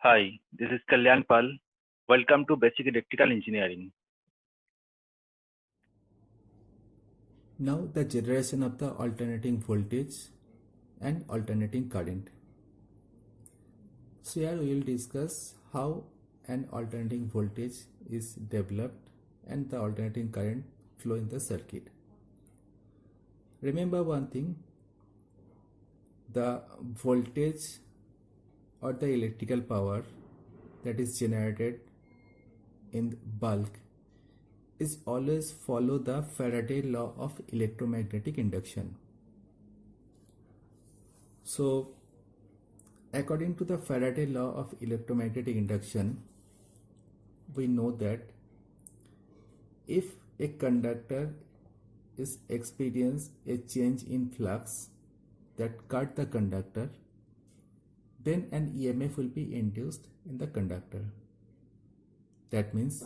Hi, this is Kalyan Pal. Welcome to Basic Electrical Engineering. Now the generation of the alternating voltage and alternating current. So here we will discuss how an alternating voltage is developed and the alternating current flow in the circuit. Remember one thing, the voltage or the electrical power that is generated in bulk is always follow the Faraday law of electromagnetic induction. So according to the Faraday law of electromagnetic induction, we know that if a conductor is experience a change in flux that cut the conductor, then an EMF will be induced in the conductor. That means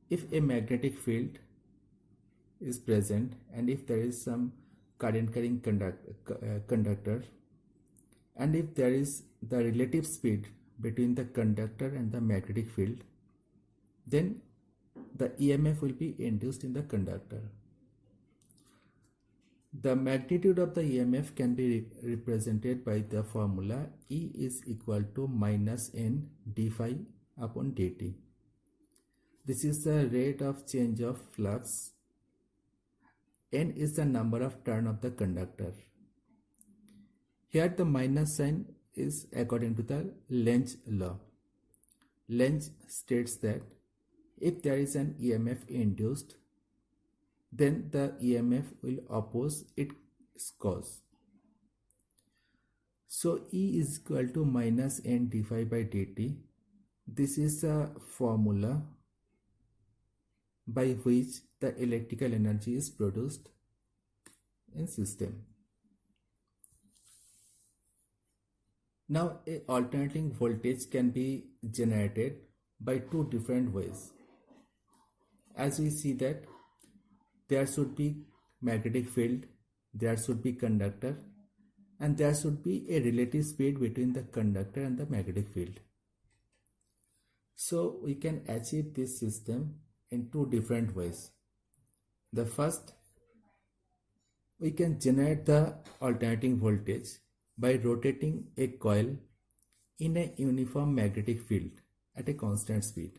if a magnetic field is present and if there is some current carrying conductor, and if there is the relative speed between the conductor and the magnetic field, then the EMF will be induced in the conductor. The magnitude of the EMF can be represented by the formula E is equal to minus N d phi upon dt. This is the rate of change of flux. N is the number of turn of the conductor. Here the minus sign is according to the Lenz law. Lenz states that if there is an EMF induced, then the EMF will oppose its cause. So E is equal to minus N d phi by dt. This is a formula by which the electrical energy is produced in system. Now a alternating voltage can be generated by two different ways. As we see that there should be magnetic field, there should be conductor, and there should be a relative speed between the conductor and the magnetic field. So we can achieve this system in two different ways. The first, we can generate the alternating voltage by rotating a coil in a uniform magnetic field at a constant speed.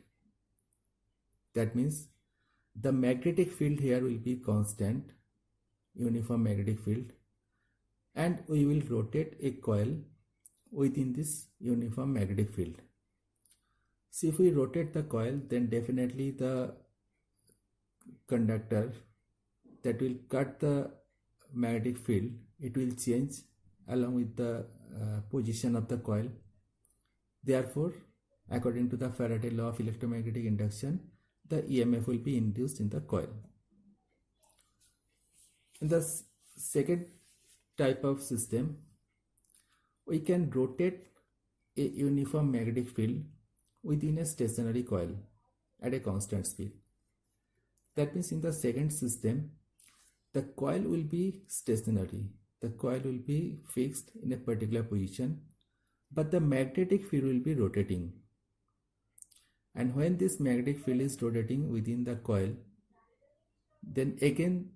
That means the magnetic field here will be constant, uniform magnetic field, and we will rotate a coil within this uniform magnetic field. So if we rotate the coil, then definitely the conductor that will cut the magnetic field, it will change along with the position of the coil. Therefore, according to the Faraday law of electromagnetic induction, the EMF will be induced in the coil. In the second type of system, we can rotate a uniform magnetic field within a stationary coil at a constant speed. That means in the second system, the coil will be stationary. The coil will be fixed in a particular position, but the magnetic field will be rotating. And when this magnetic field is rotating within the coil, then again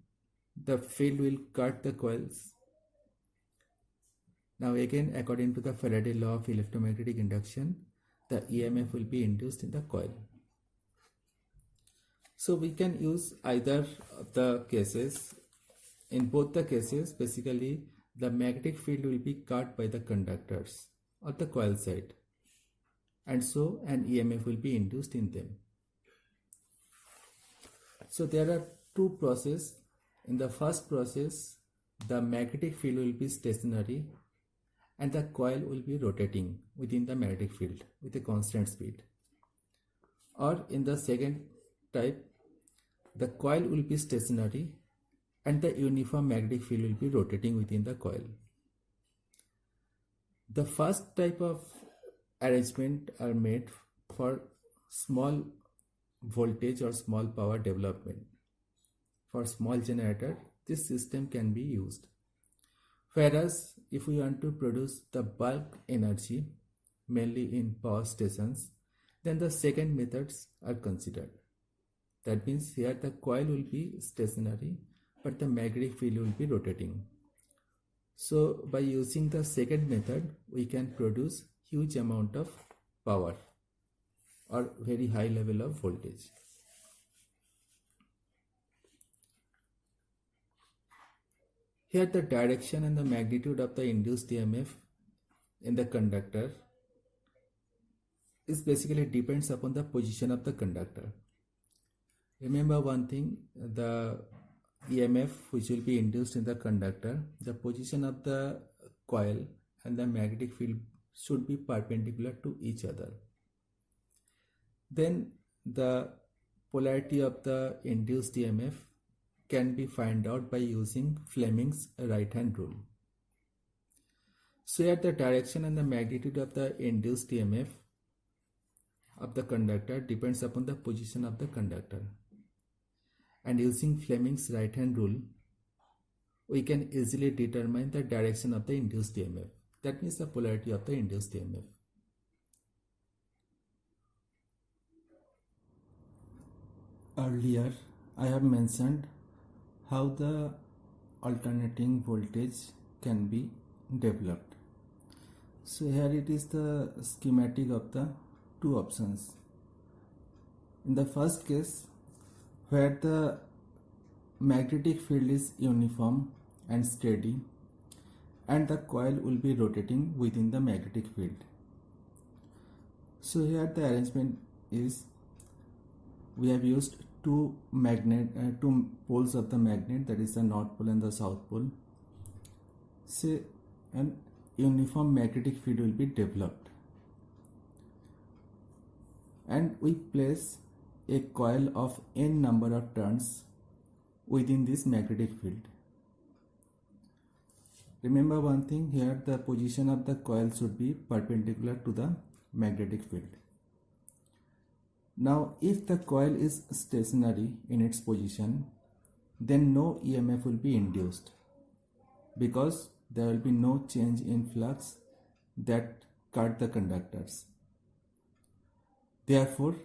the field will cut the coils. Now again, according to the Faraday law of electromagnetic induction, the EMF will be induced in the coil. So we can use either of the cases. In both the cases, basically the magnetic field will be cut by the conductors or the coil side, and so an EMF will be induced in them. So there are two processes. In the first process, the magnetic field will be stationary and the coil will be rotating within the magnetic field with a constant speed. Or in the second type, the coil will be stationary and the uniform magnetic field will be rotating within the coil. The first type of arrangement are made for small voltage or small power development. For small generator, this system can be used. Whereas if we want to produce the bulk energy, mainly in power stations, then the second methods are considered. That means here the coil will be stationary, but the magnetic field will be rotating. So by using the second method, we can produce huge amount of power or very high level of voltage. Here the direction and the magnitude of the induced EMF in the conductor is basically depends upon the position of the conductor. Remember one thing, the EMF which will be induced in the conductor, the position of the coil and the magnetic field should be perpendicular to each other. Then the polarity of the induced EMF can be found out by using Fleming's right hand rule. So here the direction and the magnitude of the induced EMF of the conductor depends upon the position of the conductor. And using Fleming's right hand rule, we can easily determine the direction of the induced EMF. That means the polarity of the induced EMF. Earlier, I have mentioned how the alternating voltage can be developed. So here it is the schematic of the two options. In the first case, where the magnetic field is uniform and steady, and the coil will be rotating within the magnetic field. So here the arrangement is, we have used two poles of the magnet, that is the north pole and the south pole. Say an uniform magnetic field will be developed, and we place a coil of n number of turns within this magnetic field. Remember one thing, here the position of the coil should be perpendicular to the magnetic field. Now if the coil is stationary in its position, then no EMF will be induced because there will be no change in flux that cut the conductors. Therefore,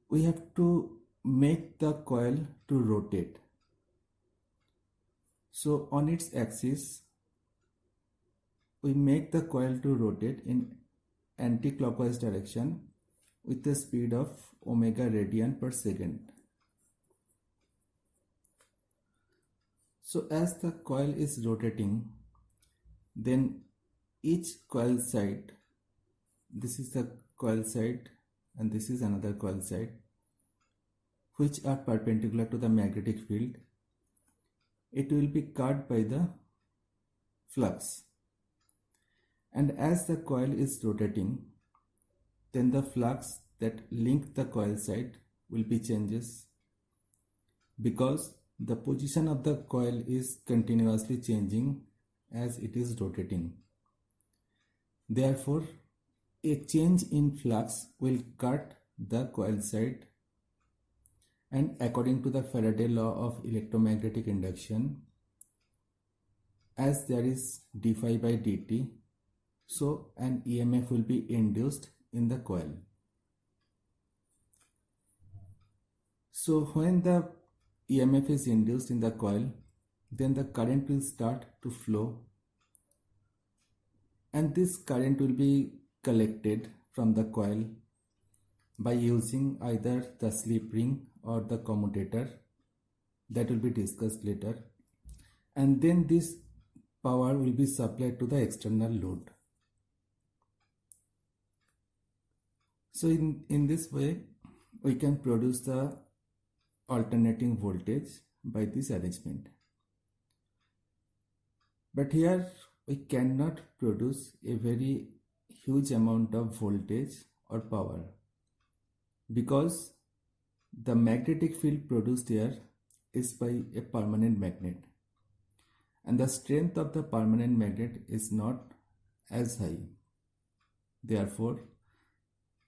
we have to make the coil to rotate. So on its axis, we make the coil to rotate in anti-clockwise direction with a speed of omega radian per second. So as the coil is rotating, then each coil side, this is the coil side and this is another coil side, which are perpendicular to the magnetic field, it will be cut by the flux. And as the coil is rotating, then the flux that link the coil side will be changes, because the position of the coil is continuously changing as it is rotating. Therefore, a change in flux will cut the coil side, and according to the Faraday law of electromagnetic induction, as there is d phi by dt, so an EMF will be induced in the coil. So when the EMF is induced in the coil, then the current will start to flow, and this current will be collected from the coil by using either the slip ring or the commutator, that will be discussed later, and then this power will be supplied to the external load. So in this way, we can produce the alternating voltage by this arrangement. But here we cannot produce a very huge amount of voltage or power, because the magnetic field produced here is by a permanent magnet, and the strength of the permanent magnet is not as high. Therefore,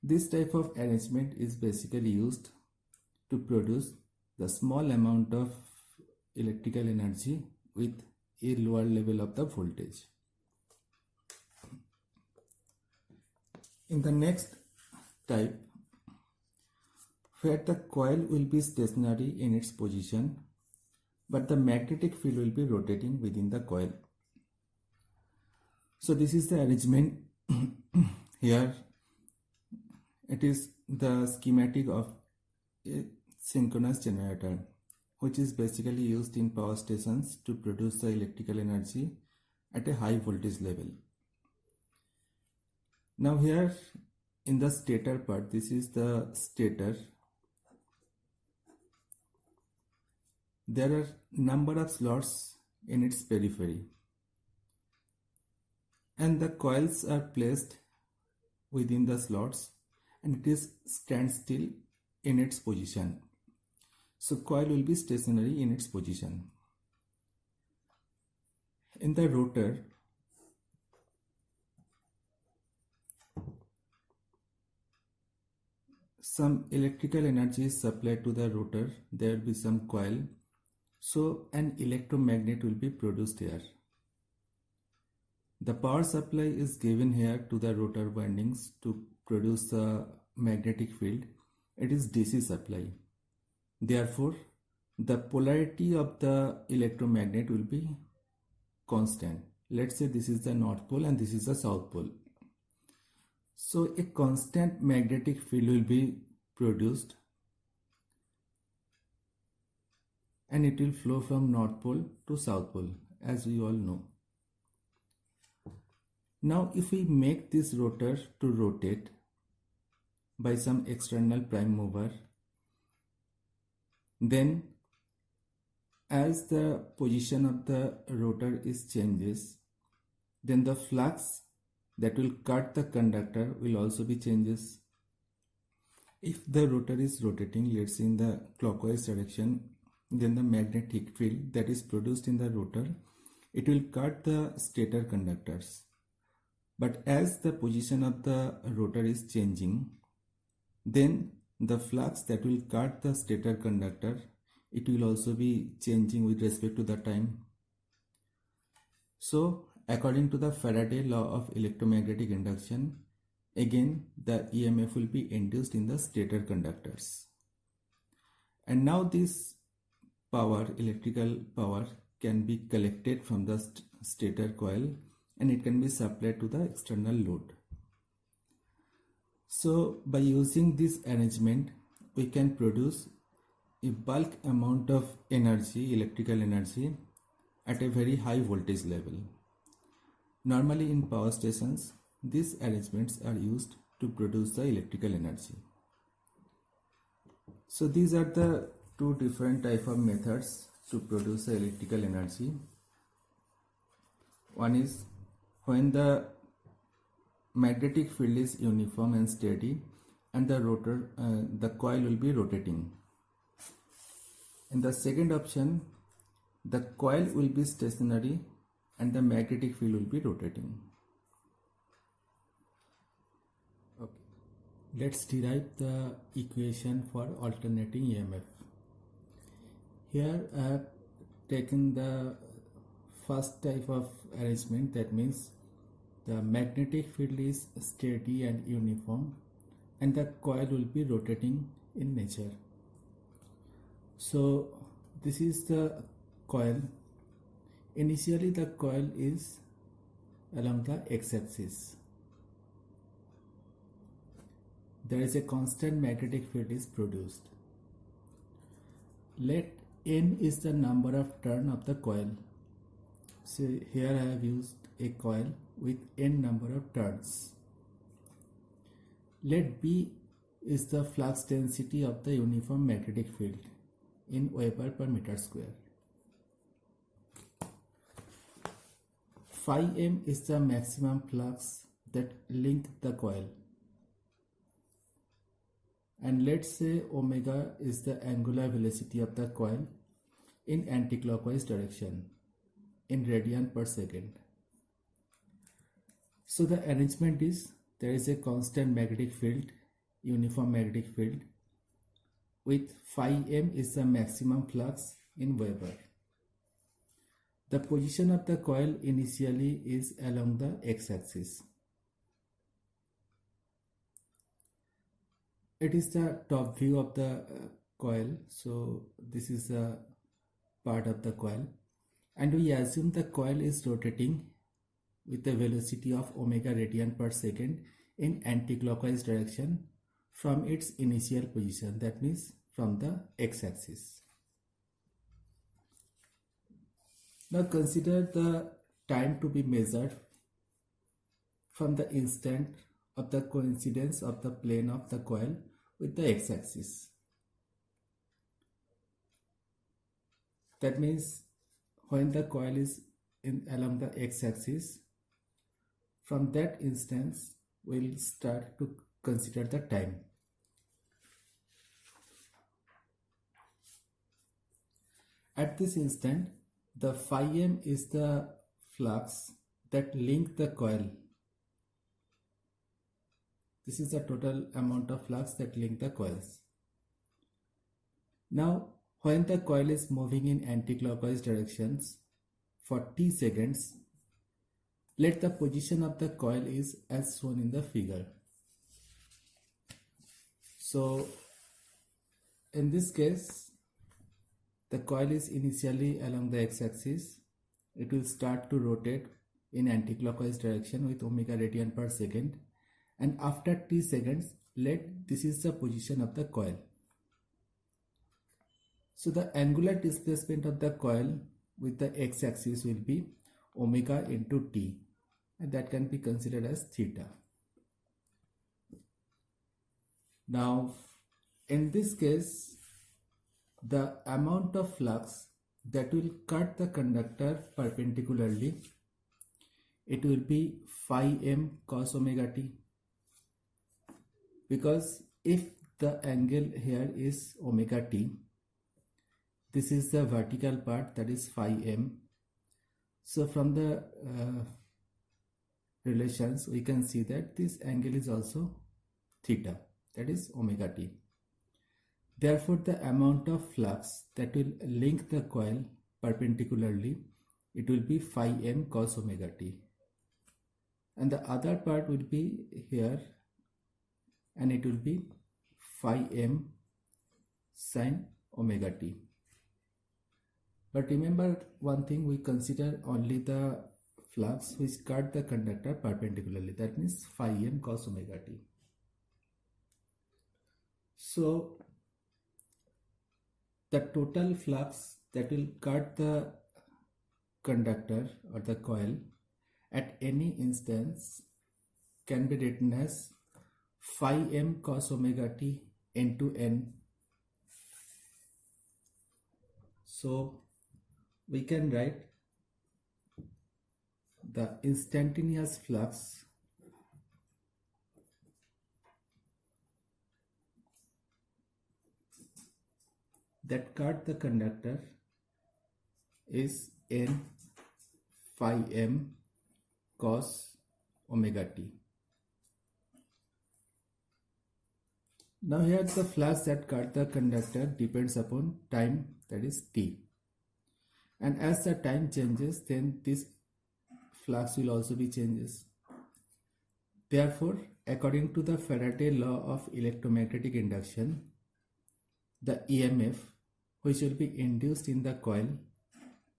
this type of arrangement is basically used to produce the small amount of electrical energy with a lower level of the voltage. In the next type, where the coil will be stationary in its position, but the magnetic field will be rotating within the coil. So this is the arrangement. Here it is the schematic of a synchronous generator, which is basically used in power stations to produce the electrical energy at a high voltage level. Now here in the stator part, this is the stator. There are number of slots in its periphery, and the coils are placed within the slots, and it is stands still in its position. So coil will be stationary in its position. In the rotor, some electrical energy is supplied to the rotor. There will be some coil, so an electromagnet will be produced here. The power supply is given here to the rotor windings to produce the magnetic field. It is DC supply. Therefore, the polarity of the electromagnet will be constant. Let's say this is the north pole and this is the south pole. So a constant magnetic field will be produced, and it will flow from north pole to south pole, as we all know. Now if we make this rotor to rotate by some external prime mover, then as the position of the rotor is changes, then the flux that will cut the conductor will also be changes. If the rotor is rotating, let's say in the clockwise direction, then the magnetic field that is produced in the rotor, it will cut the stator conductors. But as the position of the rotor is changing, then the flux that will cut the stator conductor, it will also be changing with respect to the time. So according to the Faraday law of electromagnetic induction, again the EMF will be induced in the stator conductors. And now this power, electrical power, can be collected from the stator coil, and it can be supplied to the external load. So by using this arrangement, we can produce a bulk amount of energy, electrical energy, at a very high voltage level. Normally in power stations, these arrangements are used to produce the electrical energy. So these are the two different type of methods to produce the electrical energy. One is when the magnetic field is uniform and steady, and the coil will be rotating. In the second option, the coil will be stationary and the magnetic field will be rotating. Okay. Let's derive the equation for alternating EMF. Here I have taken the first type of arrangement, that means the magnetic field is steady and uniform, and the coil will be rotating in nature. So this is the coil. Initially the coil is along the x-axis. There is a constant magnetic field is produced. Let n is the number of turn of the coil. So here I have used a coil with n number of turns. Let B is the flux density of the uniform magnetic field in Weber per meter square. Phi m is the maximum flux that link the coil. And let's say omega is the angular velocity of the coil in anti-clockwise direction in radian per second. So the arrangement is, there is a constant magnetic field, uniform magnetic field, with phi m is the maximum flux in Weber. The position of the coil initially is along the x-axis. It is the top view of the coil. So this is a part of the coil, and we assume the coil is rotating with a velocity of omega radian per second in anti-clockwise direction from its initial position, that means from the x-axis. Now consider the time to be measured from the instant of the coincidence of the plane of the coil with the x-axis. That means when the coil is along the x-axis, from that instance we'll start to consider the time. At this instant, the phi m is the flux that link the coil. This is the total amount of flux that link the coils. Now, when the coil is moving in anti-clockwise directions for t seconds, let the position of the coil is as shown in the figure. So, in this case, the coil is initially along the x-axis. It will start to rotate in anti-clockwise direction with omega radian per second, and after t seconds, this is the position of the coil. So the angular displacement of the coil with the x-axis will be omega into t, and that can be considered as theta. Now, in this case, the amount of flux that will cut the conductor perpendicularly, it will be phi m cos omega t, because if the angle here is omega t, this is the vertical part, that is phi m. So from the relations we can see that this angle is also theta, that is omega t. Therefore, the amount of flux that will link the coil perpendicularly, it will be phi m cos omega t, and the other part will be here, and it will be phi m sin omega t. But remember one thing, we consider only the flux which cut the conductor perpendicularly, that means phi m cos omega t. So the total flux that will cut the conductor or the coil at any instance can be written as phi m cos omega t into n. So we can write the instantaneous flux that cut the conductor is n phi m cos omega t. Now here the flux that cut the conductor depends upon time, that is t, and as the time changes, then this flux will also be changes. Therefore, according to the Faraday law of electromagnetic induction, the EMF which will be induced in the coil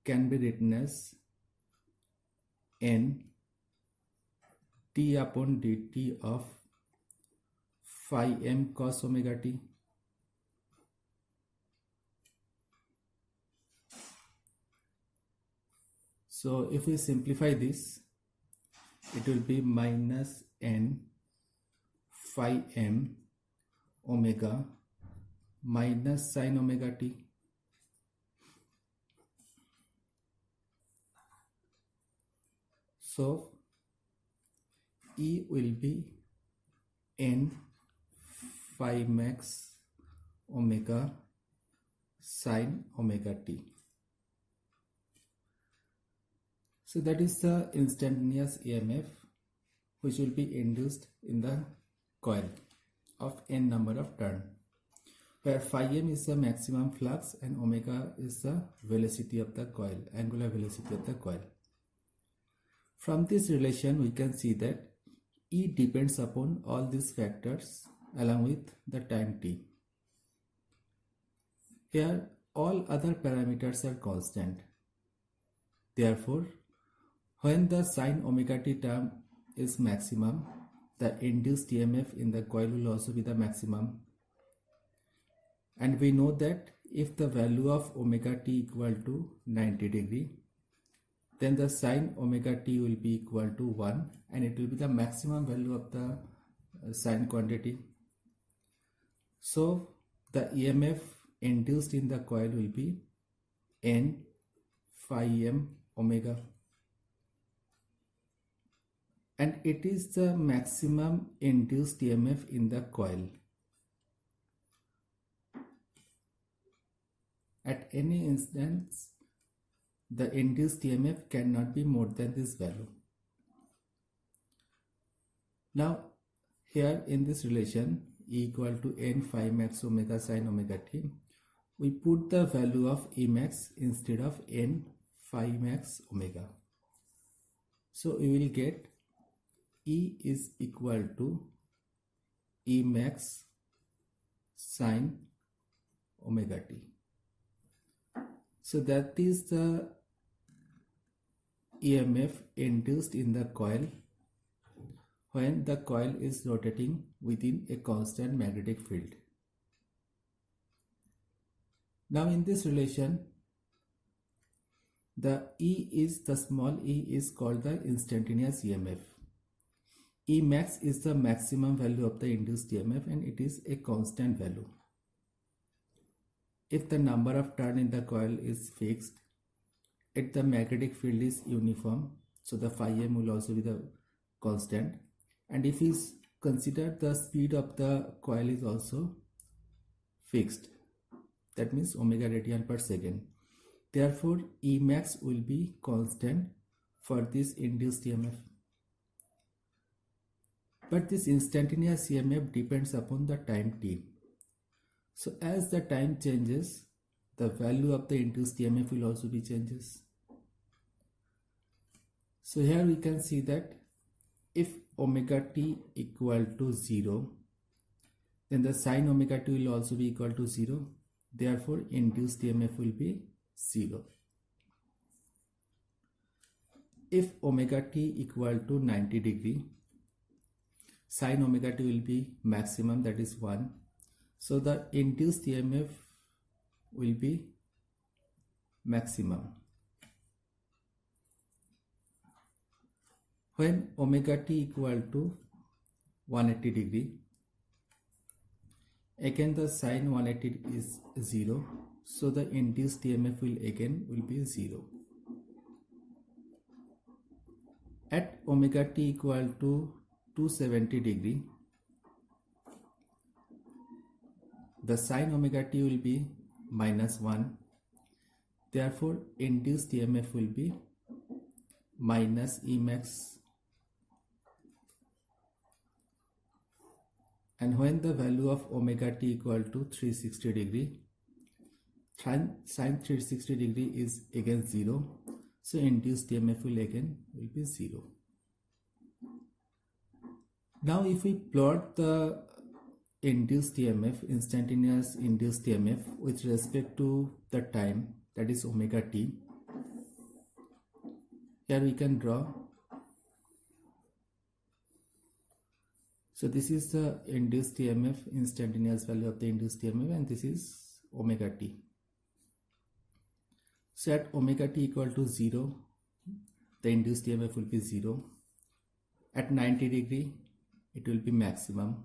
can be written as n t upon dt of phi m cos omega t. So if we simplify this, it will be minus n phi m omega minus sin omega t. So E will be n phi max omega sin omega t. So that is the instantaneous EMF which will be induced in the coil of n number of turns, where phi m is the maximum flux and omega is the velocity of the coil, angular velocity of the coil. From this relation we can see that E depends upon all these factors along with the time t. Here all other parameters are constant. Therefore, when the sin omega t term is maximum, the induced EMF in the coil will also be the maximum. And we know that if the value of omega t equal to 90 degree, then the sin omega t will be equal to 1 and it will be the maximum value of the sine quantity. So the EMF induced in the coil will be N phi m omega, and it is the maximum induced EMF in the coil. At any instance, the induced EMF cannot be more than this value. Now, here in this relation, E equal to N phi max omega sin omega t, we put the value of E max instead of N phi max omega. So we will get E is equal to E max sin omega t. So that is the EMF induced in the coil when the coil is rotating within a constant magnetic field. Now in this relation, the small e is called the instantaneous EMF. E max is the maximum value of the induced EMF and it is a constant value. If the number of turns in the coil is fixed, if the magnetic field is uniform, so the phi m will also be the constant, and if we consider the speed of the coil is also fixed, that means omega radian per second. Therefore, E max will be constant for this induced EMF. But this instantaneous EMF depends upon the time t. So as the time changes, the value of the induced EMF will also be changes. So here we can see that if omega t equal to 0, then the sin omega t will also be equal to 0. Therefore, induced EMF will be 0. If omega t equal to 90 degree, sin omega t will be maximum, that is 1. So the induced EMF will be maximum. When omega t equal to 180 degree, again the sin 180 is 0. So the induced EMF will be 0. At omega t equal to 270 degree, the sin omega t will be -1. Therefore, induced EMF will be minus E max. And when the value of omega t equal to 360 degree, sin 360 degree is again 0. So induced EMF will be 0. Now if we plot the induced EMF, instantaneous induced EMF with respect to the time, that is omega t, here we can draw. So this is the induced EMF, instantaneous value of the induced EMF, and this is omega t. So at omega t equal to 0, the induced EMF will be 0. At 90 degree, it will be maximum.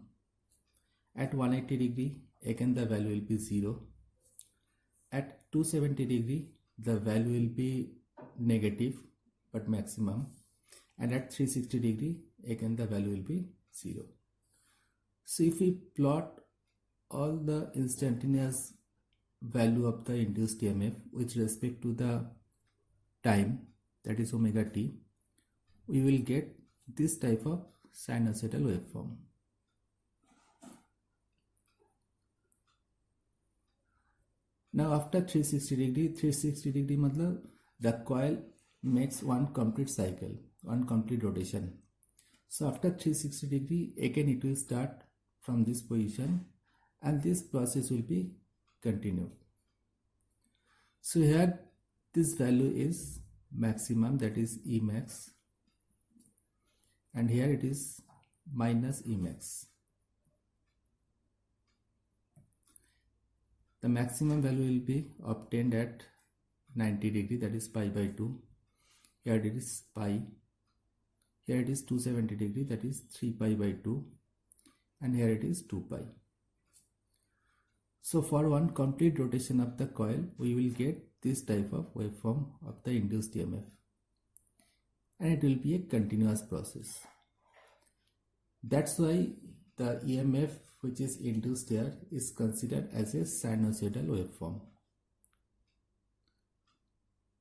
At 180 degree, again the value will be 0. At 270 degree, the value will be negative but maximum. And at 360 degree, again the value will be 0. So if we plot all the instantaneous value of the induced EMF with respect to the time, that is omega t, we will get this type of sinusoidal waveform. Now after 360 degree matlab the coil makes one complete cycle, one complete rotation. So after 360 degree, again it will start from this position, and this process will be continued. So here this value is maximum, that is Emax, and here it is minus Emax. The maximum value will be obtained at 90 degree, that is pi by 2. Here it is pi. Here it is 270 degree, that is 3 pi by 2. And here it is 2 pi. So for one complete rotation of the coil, we will get this type of waveform of the induced EMF. And it will be a continuous process. That's why the EMF which is induced here is considered as a sinusoidal waveform.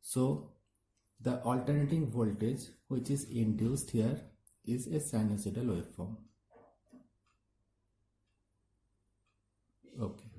So the alternating voltage which is induced here is a sinusoidal waveform. Okay.